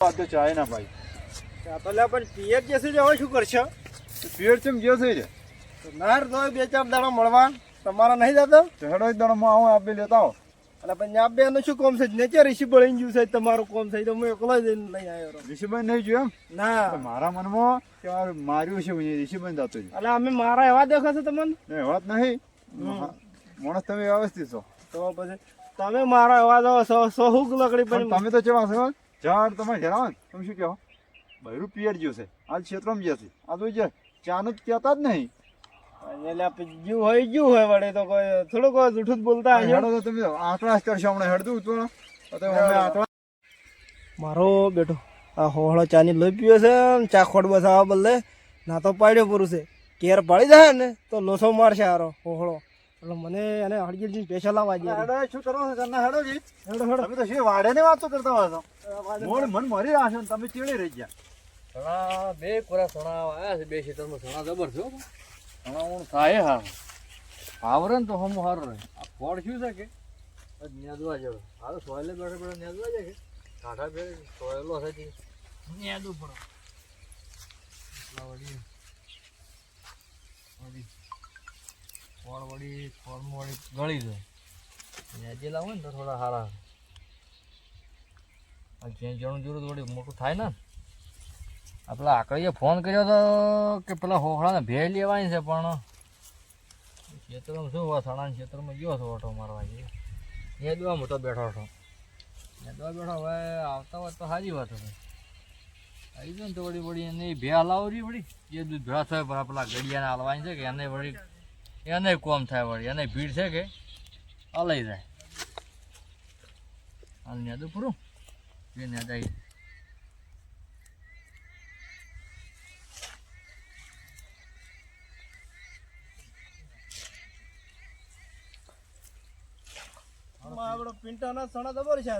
તો ચાય ના ભાઈ પેલા પણ પિયર જશે છે હવે શું કરશો? પીએડ ચમ ગયો છે નાર તો બે ચાર દાડા મળવા તમારા નહીં જતો હેડો એક દાડો હું આવું આપી લેતા આવો. એટલે પંજાબ બે નું શું કોમ છે? નેચર ઋષિ બળી ગયું છે તમારું કોમ છે તો હું એકલો જ લઈને નહીં આવ્યો. ઋષિભાઈ નહીં જોયું એમ? ના મારા મનમાં કે માર્યું છે ઋષિભાઈ જતો એટલે અમે મારા એવા દેખાશે તમને વાત નહીં માણસ તમે વ્યવસ્થિત છો તો પછી તમે મારા એવા દો સો હુક લકડી પણ પણ તમે તો કેવા છો ઝાડ તમે હેરાન તમે શું કહો બૈરું પિયર ગયું છે આજ ક્ષેત્રમાં જશે આ તો જે ચાનું કહેતા જ નહીં. એટલે જીવ હોય જીવ હોય વડે તો કોઈ થોડુંક જૂઠું જ બોલતા હશે. હેડો તો તમે આંકડા કરશો હમણાં હેડતું તો અમે આંકડા મારો બેટો આ હોહળો ચાની લોહી પીવે છે ચા ખોટ બસાવવા બદલે ના તો પાડ્યો પૂરું છે કેર પાડી જાય ને તો લોસો મારશે હારો હોહળો. એટલે મને એને હળગીરજી પૈસા લાવવા દે. શું કરો છો ઘરના હેડો જી હેડો હેડો તમે તો શું વાડે ની વાતો કરતા હોય છો મન મરી રહ્યા છો તમે ચીડી રહી ગયા. સણા બે કોરા સણા આવ્યા છે બે ક્ષેત્રમાં સણા જબર છે સણા હું થાય હા આવરે ને તો હમ હારું રહે. આ ફળ શું છે કે નેદવા જેવો હારો સોયલે બેઠે બેઠે નેદવા જાય કે કાંઠા બે સોયલો છે નેદવું પડે ફળ વળી ફળમાં વળી ગળી જાય નેજેલા હોય ને તો થોડા સારા જ્યાં જણું જરૂર વળી મોટું થાય ને. આ પેલા આકડીએ ફોન કર્યો હતો કે પેલા હોહળાને ભેળ લેવાની છે પણ ખેતરમાં શું હોય સણાના ખેતરમાં ગયો હતો ઓટો મારવા જઈએ નેદવા મોટો બેઠો હતો નેદવા બેઠો હવે આવતા હોય તો સારી વાત હતી આવી જાય ને તો વળી વળી એને ભે હલાવરી વળી એ દૂધ ભેળા થાય પણ પેલા ગડિયાને હાલવાની છે કે એને વળી એને કોમ થાય વળી એને ભીડ છે કે હલાઈ જાય હાલ નેદું પૂરું એ નેદાઈ આપણો પિંટાના સણા જબર છે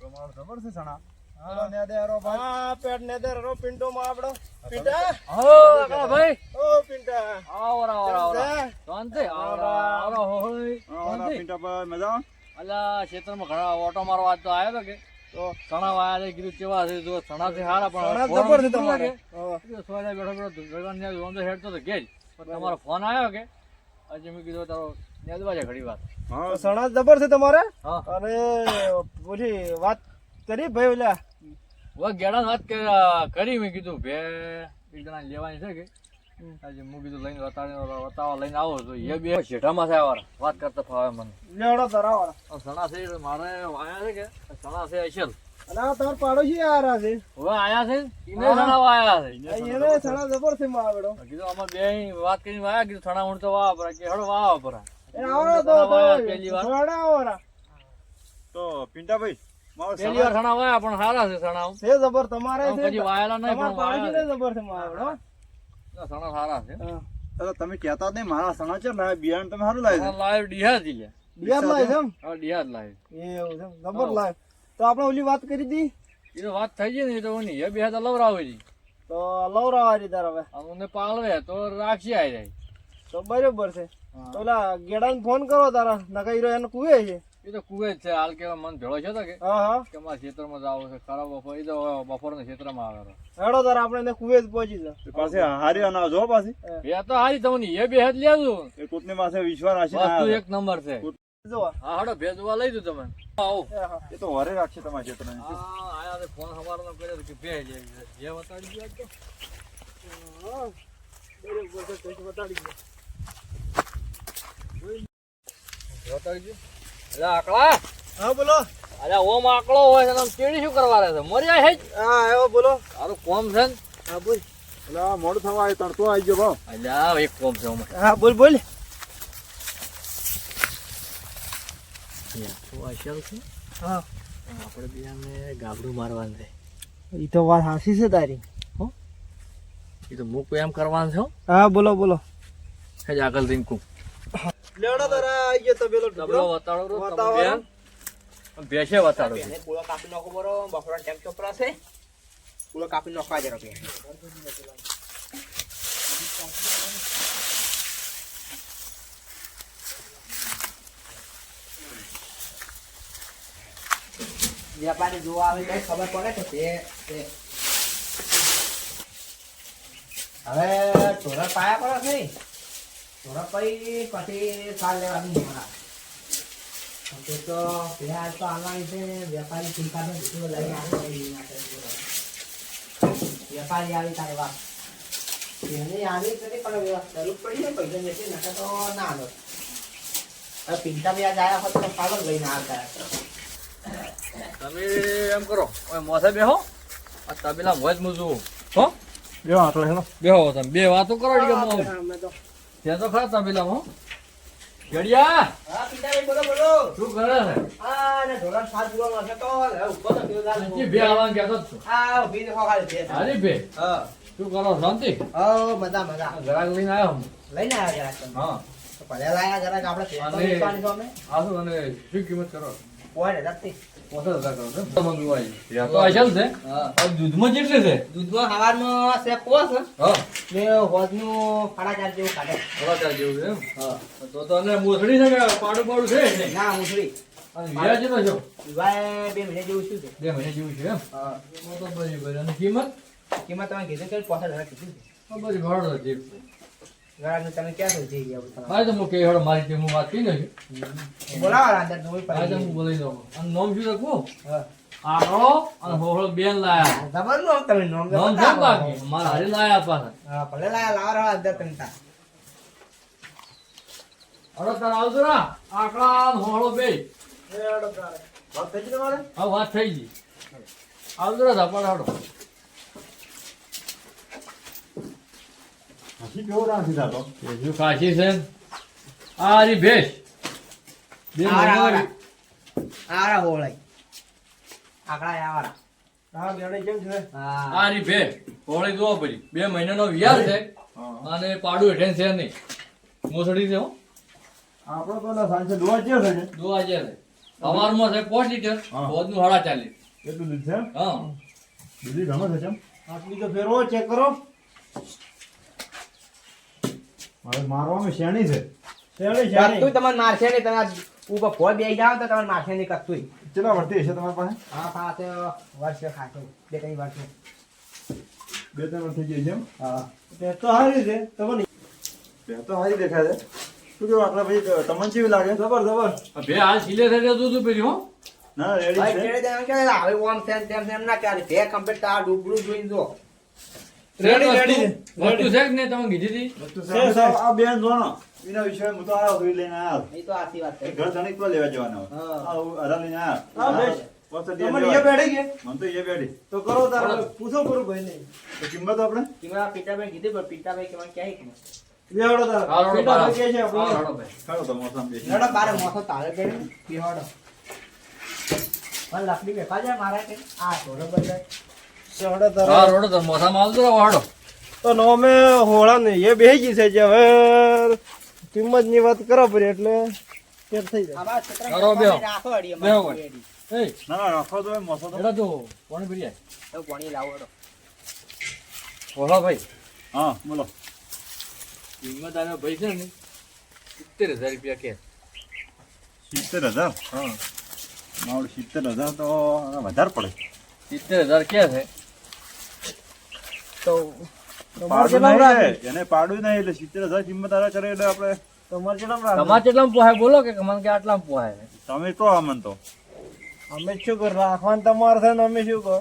તમારો ખબર છે સણા હા ને દે રો ભાઈ હા પેટ ને દે રો પિંટો માં આપણો પિંટા ઓ કાકા ભાઈ ઓ પિંટા આવરા આવરા આવરા શાંતિ આવરા આવરા હોય શાંતિ પિંટાભાઈ મજા અલા ક્ષેત્રમાં ઘણા ઓટો મારવા આજ તો આવ્યો તો કે તો સણા વાયા છે કીધું કેવા છે જો સણાથી હારા સણા પણ જબર છે તમારે સોયલા બેઠો બેઠો ગગન ને ઓંધો હેડતો તો ગેજ પણ તમારો ફોન આવ્યો કે આજે મેં કીધું તારો નેદવા છે ઘડી વાત તો સણા જબર છે તમારે હા અને બોલી વાત કરી ભાઈ ઓલા ઓ ગેડા વાત કરી મેં કીધું ભે એક જણા લેવાની છે કે આજે હું કીધું લઈને વતાવા લઈને આવો તો એ બે શેઠામાં છે આવા વાત કરતા ફાવે મને લેવડો ધરાવાળા સણા છે મારે આયા છે કે સણા છે અસલ અને આ તમાર પાડોશી આરા છે હવે આયા છે ઈને સણા આયા છે એને સણા જબર છે માવડો કીધું અમે બે વાત કરીને આયા કીધું સણા હું તો વાવ પર કે હળો વાવ પર એ આવડો તો પહેલી વાર છોડાવરા તો પિંટાભાઈ મારો પહેલી વાર સણા વાયા પણ સારા છે સણા છે જબર તમારે છે કદી વાયેલા નહીં તમાર પણ પાડોશી ને વાયા જબર છે માવડો સણા સારા છે છે તમે કહેતા જ નહીં મારા સણા છે ને બિયારણ તમે સારું લાવી સણા લાઈવ ડીહા થી લે બિયાર લાય છે એમ હા ડીહા લાઈવ એવું છે જબર લાય તો આપણે ઓલી વાત કરી દી એ તો વાત થઈ ગઈ ને એ તો નહીં એ બે તો લવરાવે છે તો લવરાવારી તાર હવે અમને પાળવે તો રાખી આવી જાય તો બરોબર છે તો ઓલા ગેડાને ફોન કરો તારા નકા હીરો એને કુએ છે એ તો કુએ જ છે હાલ કેવા મન ભેળો છે તો કે હા હા મારા ક્ષેત્રમાં જ આવો છે ખરાબ બપોર એ તો બપોરના ક્ષેત્રમાં આવે હેડો તારા આપણે એને કુએ જ પહોંચી જા પાસે હારી અનાજ હો પાછી એ તો હારી તમને એ બે હાથ લેવું એ કૂટની પાસે વિશ્વાસ વસ્તુ રાખીને એક નંબર છે જો હા હડો ભેજવા લઈ દઉં તમે આવો એ તો વરે રાખશે તમારા ક્ષેત્રની હા આયા તો ફોન સવારનો કર્યો તો કે ભેજ જે વતાડી ગયો તો બરોબર છે તો બતાડી દે વતાડી ગયો એટલે આકડા હા બોલો અરે ઓમ આકડો હોય છે તમે ચીડી શું કરવા રહે છે મર્યા હે હા આવ્યો બોલો તારું કોમ છે ને હા બોલ એટલે મોડું થવા આવ્યું તડકો આવી ગયો ભાવ અલ્યા એક કોમ છે ઓમાં હા બોલ બોલ હા આપણે બીજાને ગાબડું મારવાનું છે એ તો વાત હાસી છે તારી એ તો મૂકું એમ કરવાનું છે હો. હા બોલો બોલો હે જ આગળ રીંકું લેવડો તારા આવી ગયો તો પેલો ડબલો વતાડો રો વતાવો. તમે બેન ભેસે વતાડો છે. પૂળો કાપી નાખો બરો બફોરા ટેમ ચોપરા છે પૂળો કાપી નાખવા જરા બે વેપારી જોવા આવે તો ખબર પડે કે તે હવે ઢોરા પાયા પડે નહીં ઢોરા પછી સાર લેવાની મારા તે તો ફિલહાલ તો આવવાની છે વેપારી ચિંતાનો દીકરો લઈને વેપારી આવી તારે વાત એને આવી કરી પણ જરૂર પડી ને પૈસા નથી નકર તો ના આવે હવે પિંટા બી આજ આવ્યા હોત તો પાલક લઈને આવતા તમે એમ કરો હવે મોસે બેહો આ તબેલા મોજ મૂજું હો બેહો આટલે હેલો બેહો તમે બે વાતો કરો કે મો અમે તો ત્યાં તો ખરા તબેલા હો ગડિયા હા પિંટાભાઈ બોલો બોલો શું કરે છે આ ને ઢોરા સાત જોવાનો છે તો હવે ઉપર તો કેવું ચાલે જી બે આવવાનું કહેતો જ છું આ ઉભી દેખો ખાલી છે હારી બે હા શું કરો શાંતિ મજા મજા ઘરાક લઈને આવ્યો હું લઈને આવ્યા જરાક હા તો ભલે લાયા જરાક આપણે અને- વેચવાની તો અમે આ શું અને શું કિંમત કરો પોઈન્ટ હજારથી 50,000 કરો છો તમે જોવાય તો અસલ છે હા હવે દૂધમાં કેટલી છે દૂધમાં સવારમાં છે પોસ હા ને હોજનું 4.5 જેવું કાઢે થોડા ચાર જેવું છે એમ હા તો અને મોસડી છે કે પાડું પાડું છે ને ના મુસળી અને વ્યાજ કેટલો છો વિવાહ 2 મહિને જેવું શું છે 2 મહિના જેવું છે એમ હા એમાં તો બરાબર અને કિંમત કિંમત તમે કીધું કે 50,000 કીધું છે બધી ભાડો છે ઘરાકનું તમે ક્યાં સુધી જઈ ગયા તમે હા તો હું કે હેડો મારી ટીમ વાત કરી નાખી બોલાવો અંદર તમે હા તો હું પડી બોલાવી દઉં અને નામ શું રાખવું હા આકડો અને હોહળો બેન લાયા જબર નો તમે નોમ નામ છે બાકી મારા હારી લાયા પાછા હા ભલે લાયા લાવા રહો અંદર તમે તા અરે તાર આવજો ના આકડા અને હોહળો બે વાત થઈ ગઈ તમારે હા વાત થઈ ગઈ આવજો ના ધાપડ હાડો હસી કેવો રાખી દાદો બીજું કાશી છે આ રી ભેસ બે મહિના આરા હોળાઈ આકડા આવારા હા ગણે કેમ છે હા આ રી ભેસ હોળી જોવા પડી 2 મહિનાનો વ્યાજ છે અને પાડું હેઠે છે નહીં મોસડી છે હો આપણો તો ના સાંજે દોવા જેવો છે ને 2000 છે સવારમાં છે 5 લીટર હા. રોજનું 40 એટલું દૂધ છે હા બીજી ગમે છે કેમ આટલી તો ફેરવો ચેક કરો મારે મારવામાં શેણી છે શેરડી કત્તુંય શેરડી તમને મારશે નહીં તમે ઉપર ફોન બેસી જાવ તો તમને મારશે નહીં કત્તુંય કેટલા વર્ષથી હશે તમારી પાસે હા પાસે વર્ષે ખાશે 2-3 વર્ષે 2-3 વર્ષ થઈ ગઈ છે એમ હા તે તો સારી છે તમને બે તો સારી દેખાય છે શું કેવું આટલા ભાઈ તમને કેવી લાગે જબર જબર આ બે હાલ સિલે થઈ દૂધ પીર્યું હો ના રેડી ભાઈ છે કેળે દેવાનું કે આવે ઓમ તેમ તેમ તેમ ના ક્યારે બે કમ્પ્લીટ આ ડૂબડું જોઈને જો રેડી રેડી છે વસ્તુ છે કે નહીં તમે કીધી હતી વસ્તુ છે, છે છે. આ બેન જોનો એના વિશે હું તો આવ્યો તો એ લઈને આવ્યો એ તો આથી વાત એ કરી ઘર ધણી પર લેવા જવાના હા. હોય અરા લઈને હા, આવ્યો બેસ. વસ્તુ તમને લેવા એ બેઠી ગયા મને તો એ બેડી તો કરો તારે પૂછો પૂરું ભાઈ નહીં તો કિંમત આપણે કિમરા પિતાભાઈ કીધું પણ પિતાભાઈ કે મને ક્યાંય ખબર લેવડો તારે હાલો પીટા બાર. ભાઈ કે છે આપણે હાલો ભાઈ. ખાડો તો મોસમ બેસી હેડો બારે મોથો તારે કરી પીહોડો મને લકડી બેઠા જાય મારા કે આ થોડો બદલાય શેરડો હા તારે રોડો તો મોસામાં આવજો ને વાડો તો નો અમે હોળા ને એ બેહી ગઈ છે જે હવે કિંમત ની વાત કરો પડી એટલે ફેર થઈ જાય આમાં છોકરા કરો બેહો. રાખો અડી બેહો અમારે ભાઈ. અડી. એ ના ના રાખો તો મોસો તો એડા તો કોણ પીરી એવું પાણી લાવો હેડો. બોલો ભાઈ હા બોલો કિંમત આનો ભાઈ છે ને 70,000 રૂપિયા કે 70,000 હા મારું 70,000 તો વધારે પડે 70,000 કે છે તો તમારે પાડું કેટલામાં નહીં રાખે લે. એને પાડું નહીં એટલે 70,000 કિંમત આરા કરે એટલે આપણે તમારે કેટલામાં રાખે તમારે કેટલામાં પોહાય બોલો કે મને કે આટલામાં પોહાય તમે કહો આમન તો અમે શું કર રાખવાનું તમારે છે ને અમે શું કહો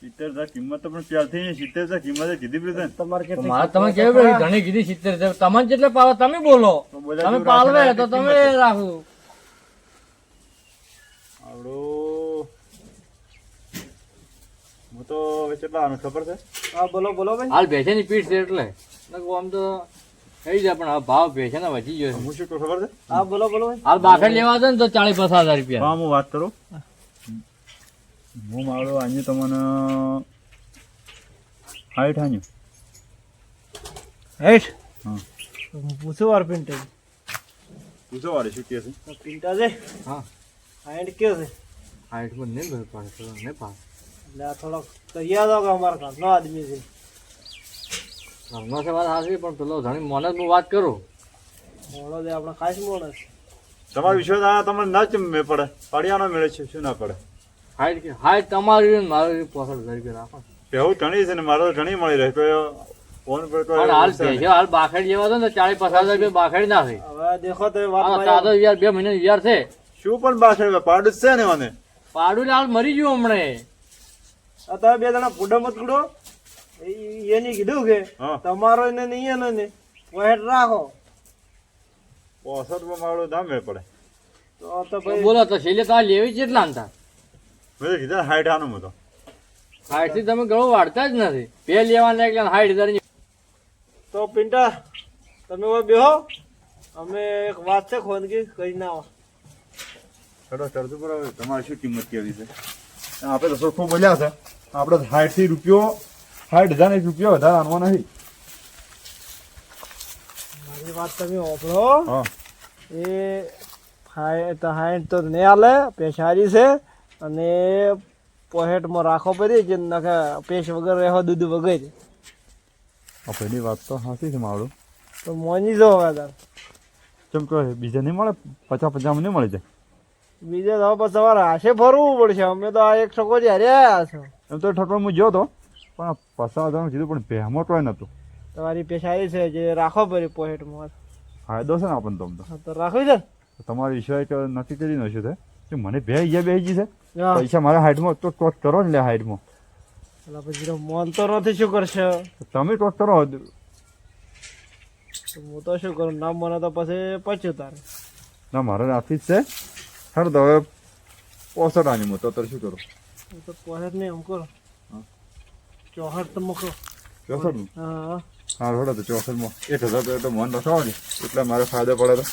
70,000 કિંમત તો પણ ત્યારથી 70,000 કિંમત કીધી પડી છે ને. તમારે તો કેટલી મારે તમે કેવું પડે ઘણી કીધી 70,000 તમને જેટલે પાવો તમે બોલો તો બોલ્યા તમે જેવું પાલવે રાખે તો કિંમત તમે છે. રાખો આવડું હું તો હવે કેટલા આનું ખબર છે હા બોલો બોલો ભાઈ હાલ ભેંસેની પીઠ છે એટલે નકર આમ તો થઈ જાય પણ હવે ભાવ ભેંસેના વધી ગયો છે હું શું કહું ખબર છે હા બોલો બોલો ભાઈ હાલ બાખડ લેવા છે ને તો 40-50,000 રૂપિયા હા હું વાત કરું હું મારો આજે તમને 60 આન્યું હેઠ હા પૂછો વાર પિન્ટા પૂછો વાળે શું કહે છે પિન્ટા છે હા હાઈટ કે છે હાઈટ પર નહીં ભર પાડે તો નહીં પાડે એટલે આ થોડોક તૈયાર હો કે અમારા ઘરનો આદમી છે ઘરમાં છે વાત હાચી પણ પેલો ધણી મને જ હું વાત કરું મોડો દે આપણે ખાસ મોડો છે તમારો વિશ્વાસ આ તમને ના જ મેળ પડે પડ્યાનો મેળે છે શું ના પડે હાઈટ તમારી ને મારી 65,000 રૂપિયા રાખો. એવું ધણી છે ને મારો તો ધણી મળી રહે તો ફોન પર તો પણ હાલ ભેજો હાલ બાખડી લેવા દો ને 40-50,000 રૂપિયા બાખડી ના થાય. હવે દેખો તો વાત આ મારી. તાતો યાર 2 મહિના યાર છે. શું પણ બાસણ પાડું જ છે ને મને પાડું ને હાલ મરી ગયું હમણે. આ તમે બે જણા ફૂડો મત કુડો એને કીધું કે હા. તમારો એને નહીં એનો ને પોહેટ રાખો 65 માં મારો દામ મેળ પડે તો તો ભાઈ બોલો તો છેલ્લે તો આ લેવી કેટલા ને તાર? મેં તો કીધા 60 આનું હતો 60 થી તમે ગળો વાળતા જ નથી. બે લેવાના એટલે 60,000 ની. તો પિંટા તમે હવે બેહો અમે એક વાત છે ખોનગી કઈ ના આવો ચડો ચડતું પર હવે તમારી શું કિંમત કેવી છે આપણે તો સોખું બોલ્યા છે આપણે 60 થી રૂપિયો 60,000 રૂપિયો વધારે આનવા નથી મારી વાત તમે ઓપડો હા એ હાઈટ તો નહીં હાલે પેશારી છે અને પોહેટમાં રાખો પડી જે નાખે પેશ વગર રહેવો દૂધ વગર આ પહેલી વાત તો સાચી છે મારું તો મોની જો હવે તાર કેમ કે બીજા નહીં મળે 50-50 નહીં મળી જાય બીજે તો પછી તમારે હાશે ફરવું પડશે અમે તો આ એક છોકરો જ હાર્યા છો એમ તો ઠટવા હું ગયો તો પણ 50,000 કીધું પણ પહેમાં તોય નતું તમારી પેશારી છે જે રાખો પડી પોહેટમાં ફાયદો છે ને આપણને તો આમ તો. હા, તો રાખવી છે તો તમારી ઈશ્વરે તો નક્કી કરી નાખ્યું છે કે મને બે બેહી છે ને હા. પૈસા મારા હાઈટમાં તો ટોચ કરો ને લે હાઈટમાં એટલે પછી તો મોન તો નથી શું કરશે તમે ટોચ કરો તો હું તો શું કરું ના મને તો પછી પચ્યું તારે ના મારે રાખી જ છે ખરું તો હવે 65 આની હું તો અત્યારે શું કરું હું તો પોહેટ નહીં એમ કરો હા. 64 તો મૂકો 64 હા હા થોડા તો 64 માં 1,000 તો મન રખાવો ને એટલે મારે ફાયદો પડે તો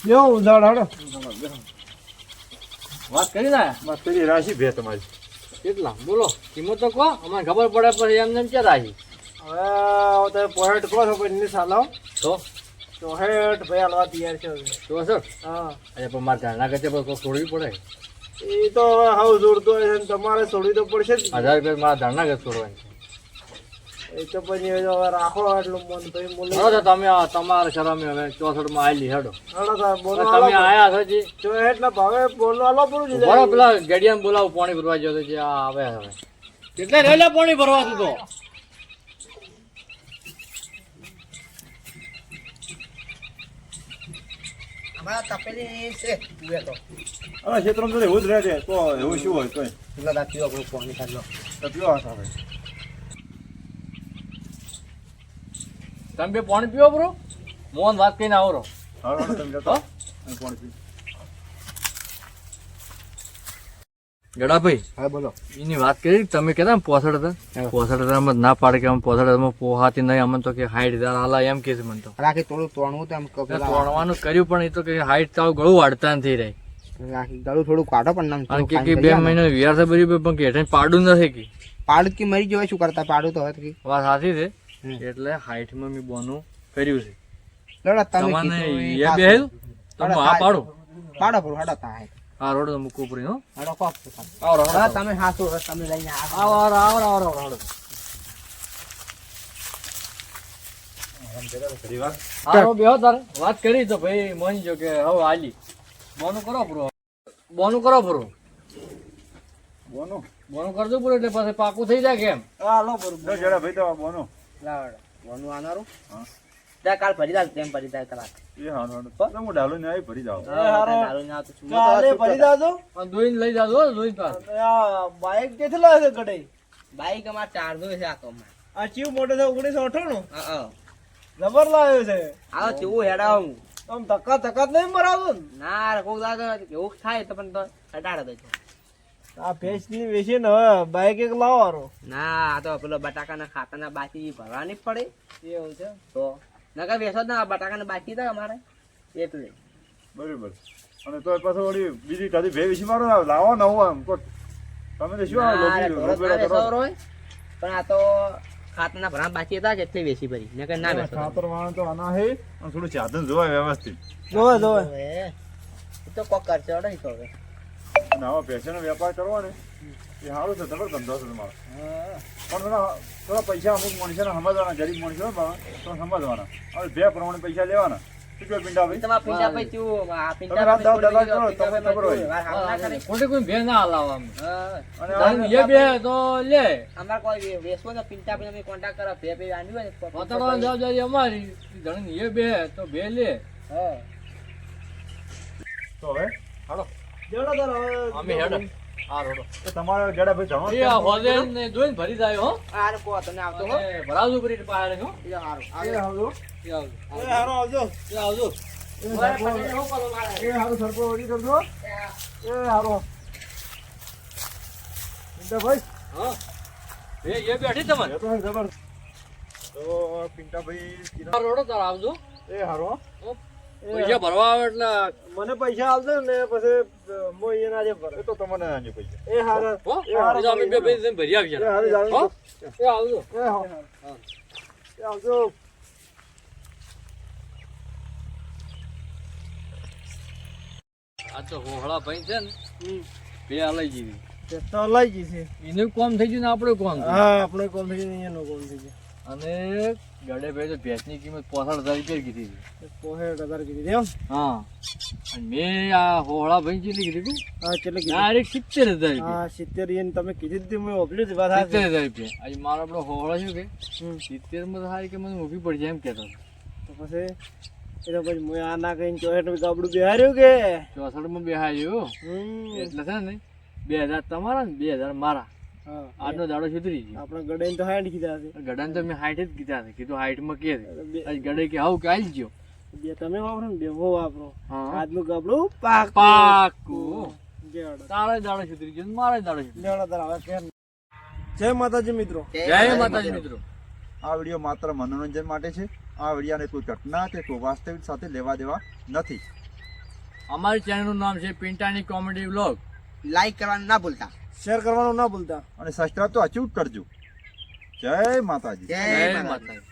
લ્યો ઉધાર હાડો વાત કરી ના બસ પેલી રાશિ ભે તમારી કેટલા બોલો કિંમત તો કહો અમને ખબર પડે પછી એમને એમ ક્યાં રાખી. હવે તમે પોહેટ કહો છો પણ એની સાલાવ તો 64 ભાઈ હાલવા તૈયાર છે હવે. તો સર હા અરે પણ મારે ધ્યાન રાખે છે પણ છોડવી પડે. એ તો હવે હાવ જોડતો હોય છે ને તમારે છોડવી તો પડશે જ 1000 રૂપિયા મારા ધ્યાન રાખે છોડવાની. એ તો પછી હવે રાખો એટલું મન ભાઈ બોલે બરો તો તમે તમારે શરમે હવે 64 માં આવેલી હેડો. હાલો તાર બોલો તમે હાલો આયા છો જી 64 ના ભાવે બોલો હાલો પૂરું જ બરો પેલા ગડિયાને બોલાવો પાણી ભરવા જતો છે આ આવે હવે કેટલે રેલા પાણી ભરવા તું તો અમારા તપેલી છે તુએ તો હવે ક્ષેત્રમાં તો એવું જ રહે છે તો એવું શું હોય કોઈ પેલા દાખલો આપણો પાણી કાઢલો તો પીવો આ સાહેબ તમે બે પાણી પીવો બ્રો મોહન વાત કહીને આવો રહો. હાલો તમે જતો અને પાણી પી ગડાભાઈ હા બોલો એની વાત કરી તમે કહેતા ને 65 હતા 65 માં ના પાડે કે અમે 65 માં પોહાતી નહીં અમને તો કે 60,000 હાલા એમ કે છે મને તો રાખી થોડું તોડવું તો એમ તોડવાનું કર્યું પણ એ તો કે હાઈટ તો ગળું વાળતા નથી રહી રાખી ગળું થોડું કાઢો પણ નામ અને કે 2 મહિના વિયાર છે બરી પણ કે હેઠે પાડું નથી કે પાડું કી મરી જવાય શું કરતા પાડું તો હવે વાત સાચી છે એટલે હાઈટ માં મેં બોનું કર્યું છે લડો તમે તમને કીધું એ બેહેલ તો હું આ પાડું પાડો પર હડો તા આ રોડ તો મૂકવું પડી હો હડો કોપ આવો હા તમે હાથો તમે લઈને આવો આવો આવો આવો ફરી વાર આવો બેહો તારે વાત કરી તો ભાઈ માની જો કે હવે આલી બોનું કરો પૂરો બોનું કરો પૂરો બોનો બોનું કરજો પૂરો એટલે પછી પાકું થઈ જાય કેમ હાલો બરોબર તો જરા ભાઈ તો બોનો લાવડો વનું આનારું હા ત્યાં કાલ ભરી દાલ તેમ ભરી દાલ કલાક એ હાલો તો હું ડાલો ને આવી ભરી જાવ એ હારો દારૂ ના તો શું કાલે ભરી દાજો અને દોઈને લઈ જાજો દોઈને પાસ આ બાઈક ક્યાંથી લાવે છે કઢાઈ બાઈક અમાર ચાર્જો છે આ તો આ ચીવ મોટો છે 1998 હા જબર લાવ્યો છે આવો ચેવું હેડાવ આમ ધક્કા ધક્કા જ નહીં મરાવતો ને ના કોક દાદો એવું થાય તો પણ તો હટાડે દે આ ભેંસ ની વેચી ને હવે બાઈક એક લાવવાનો ના આ તો પેલો બટાકાના ખાતાના બાકી ભરવાની જ પડે એવું છે તો નકા વેસો જ ના બટાકાના બાકી હતા અમારે એટલે બરાબર અને તો પાછો વળી બીજી કાદી ભે વિશે મારો લાવો ન હોય એમ કોટ તમે તો શું આ ના, લોબી ઢોરો જ ના રોબેડા કરો વેચાવો હોય. પણ આ તો ખાતાના ભરા બાકી હતા એટલે વેચી ભરી નકર ના વેચો ખાતર વાળા તો આના હે અને થોડું ચાદન જોવાય વ્યવસ્થિત જોવે જોવે એ તો કોક કરશે અડે તો હવે અને આવા પૈસાનો વેપાર કરવો ને એ સારું છે જબર ધંધો છે તમારો પણ થોડા પૈસા અમુક મનુષ્યને સમજવાના ગરીબ મનુષ્યો ને બાબા તો સમજવાના હવે બે પ્રમાણે પૈસા લેવાના શું કહો પિંટાભાઈ? તમારા પિંટાભાઈ ચેવું, આ તમે પિંટાભાઈ રાત દાવ દાદા થોડી કરો, તમને ખબર હોય. વાર હાલ ના કરે. ખોટી કોઈ ભે ના હલાવા અમે. હા. અને તારે એ બે તો લે અમારે કોઈ વેસવો ને પિંટાભાઈ અમે કોન્ટેક્ટ કરો, બે આંડી હોય ને પતાડવાની જવાબદારી અમારી ધણી એ બે તો બે લે હા. તો હવે હાલો જેડો તાર હવે અમે હેડો હા રોડો તો તમારા ગેડાભાઈ જાણો એ આ હોદે ને જોઈને ભરી જાય હો આ રે કહો તમે આવતો હો. અને ભરાવજો પરી બહાર હો એ હારું. એ હાલો એ આવજો એ હારો આવજો એ આવજો મારે પટેલ હું કરું મારે? એ હારો સરપો વળી કરજો એ હારો ભાઈ હા એ બેઠી તમારે એ તો જબર. તો પિંટાભાઈ આ રોડો તાર આવજો એ હારો હો. પૈસા ભરવા આવે એટલે મને પૈસા આવશે ને પછી મો એના જે ભરે એ તો તમને આની પૈસા. એ હારો હો બીજા અમે બે બે ભરી એ આવીએ હારો જાણ હો એ આવજો એ હારો એ આવજો આ તો હોહળા ભાઈ છે ને બે આલાઈ જેવી તે તો લઈ ગઈ છે એનું કોમ થઈ ગયું ને આપણે કોમ થયું. હા આપણે કોમ થઈ ગયું એનો કોમ થઈ ગયું અને ગાડે ભાઈ તો ભેંસની કિંમત 65,000 રૂપિયા કીધી હતી. 65,000 કીધી એમ હા અને મેં આ હોહળા ભાઈ કેટલી કીધી હા કેટલે કીધી ડાયરેક્ટ 70,000 રૂપિયા હા 70 એને તમે કીધી હતી મેં ઓપલી જ વાત હાચી. 70,000 રૂપિયા આજે મારો આપણો હોહળા શું કે હમ. 70 માં તો સારી કે મને મૂકી પડશે એમ કહેતો હતો. તો પછી એટલે પછી મેં આ ના કહીને 64 ગાબડું બિહાર્યું કે 64 માં બેહાયું હમ એટલે છે ને 2,000 તમારા ને 2,000 મારા હા આજનો દાડો સુધરી ગયો. આપણે ગડાઈને તો હાંડી કીધા છે ગડાને તો મેં 60 જ કીધા હતા કીધું 60 માં કે બે- આજ ગડે કે આવું કે આવી ગયો બે તમે વાપરો ને બે હું વાપરો હા આજનું ગાબડું પાક પાકું જેવડો તારા દાડો સુધરી ગયો ને મારા દાડો સુધરી જેવડો તાર હવે કેમ જય માતાજી મિત્રો ગયો. જય માતાજી મિત્રો. આ વિડીયો માત્ર મનોરંજન માટે છે. આ વિડીયાને કોઈ ઘટના કે કોઈ વાસ્તવિક સાથે લેવા દેવા નથી. અમારી ચેનલનું નામ છે પિંટાની કોમેડી વ્લોગ. લાઈક કરવાનું ના ભૂલતા. શેર કરવાનું ના ભૂલતા અને સબસ્ક્રાઇબ તો અચૂક કરજો. જય માતાજી. જય માતાજી.